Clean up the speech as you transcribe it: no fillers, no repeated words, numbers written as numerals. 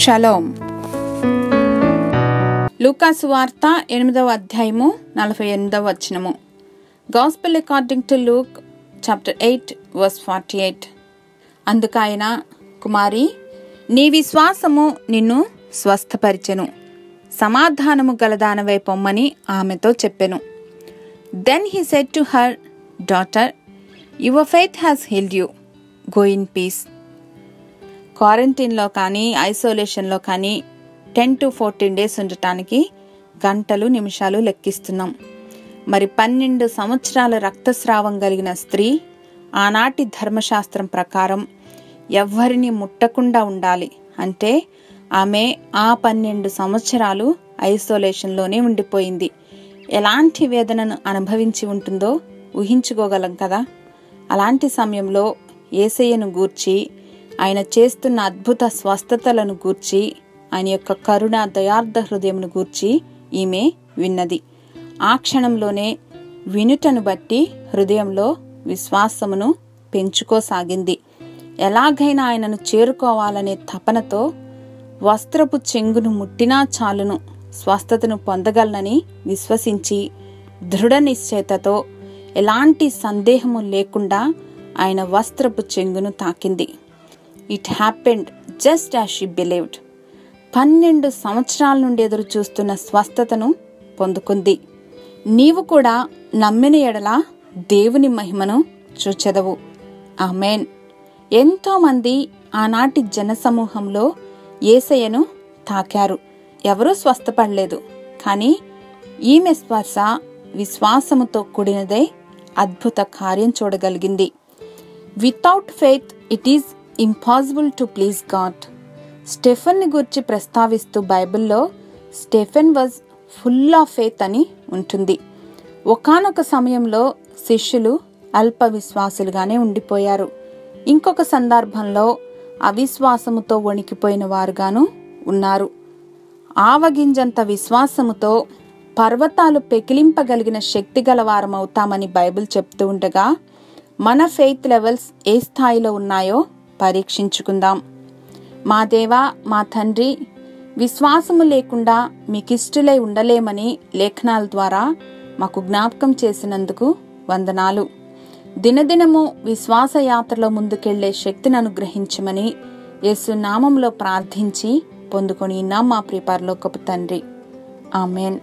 Shalom. లూకాసు వార్త 8వ అధ్యాయము 48వ వచనము. Gospel according to Luke chapter 8 verse 48. అందుకాయన, కుమారి, నీ విశ్వాసము నిన్ను స్వస్థపరిచెను, సమాధానము గలదానవై పొమ్మని ఆమెతో చెప్పెను. Then he said to her, daughter, your faith has healed you, go in peace. క్వారంటైన్లో కానీ ఐసోలేషన్లో కానీ 10 to 14 days ఉండటానికి గంటలు నిమిషాలు లెక్కిస్తున్నాం. మరి 12 సంవత్సరాల రక్తస్రావం కలిగిన స్త్రీ ఆనాటి ధర్మశాస్త్రం ప్రకారం ఎవ్వరిని ముట్టకుండా ఉండాలి. అంటే ఆమె ఆ 12 సంవత్సరాలు ఐసోలేషన్లోనే ఉండిపోయింది. ఎలాంటి వేదనను అనుభవించి ఉంటుందో ఊహించుకోగలం కదా. అలాంటి సమయంలో యేసయ్యను గూర్చి, ఆయన చేస్తున్న అద్భుత స్వస్థతలను గూర్చి, ఆయన యొక్క కరుణ దయార్థ హృదయమును గూర్చి ఈమె విన్నది. ఆ క్షణంలోనే వినుటను బట్టి హృదయంలో విశ్వాసమును పెంచుకోసాగింది. ఎలాగైనా ఆయనను చేరుకోవాలనే తపనతో వస్త్రపు చెంగును ముట్టినా చాలును, స్వస్థతను పొందగలనని విశ్వసించి దృఢ నిశ్చయతతో ఎలాంటి సందేహము లేకుండా ఆయన వస్త్రపు చెంగును తాకింది. It happened just as she believed. 12 సంవత్సరాల నుండి ఎదురు చూస్తున్న స్వస్థతను పొందుకుంది. నీవు కూడా నమ్మిన ఎడల దేవుని మహిమను చూచెదవు. ఆమేన్. ఎంతో మంది ఆనాటి జనసమూహంలో యేసయ్యను తాకారు, ఎవరూ స్వస్థపడలేదు. కానీ ఈమె స్పర్శ విశ్వాసముతో కూడినదై అద్భుత కార్యం చూడగలిగింది. Without faith it is impossible to please God. స్టెఫెన్ని గురించి ప్రస్తావిస్తూ బైబిల్లో Stephen was full of faith అని ఉంటుంది. ఒకానొక సమయంలో శిష్యులు అల్ప విశ్వాసులుగానే ఉండిపోయారు. ఇంకొక సందర్భంలో అవిశ్వాసముతో వణికిపోయిన వారుగాను ఉన్నారు. ఆవగింజంత విశ్వాసముతో పర్వతాలు పెకిలింపగలిగిన శక్తి గల వారమవుతామని బైబిల్ చెప్తూ ఉండగా, మన ఫెయిత్ లెవెల్స్ ఏ స్థాయిలో ఉన్నాయో పరీక్షించుకుందాం. మా దేవా, మా తండ్రి, విశ్వాసము లేకుండా మీకిష్టులై ఉండలేమని లేఖనాల ద్వారా మాకు జ్ఞాపకం చేసినందుకు వందనాలు. దినదినము విశ్వాస యాత్రలో ముందుకెళ్లే శక్తిని అనుగ్రహించమని యేసు నామంలో ప్రార్థించి పొందుకొని మా ప్రియ పరలోకపు తండ్రి. ఆమేన్.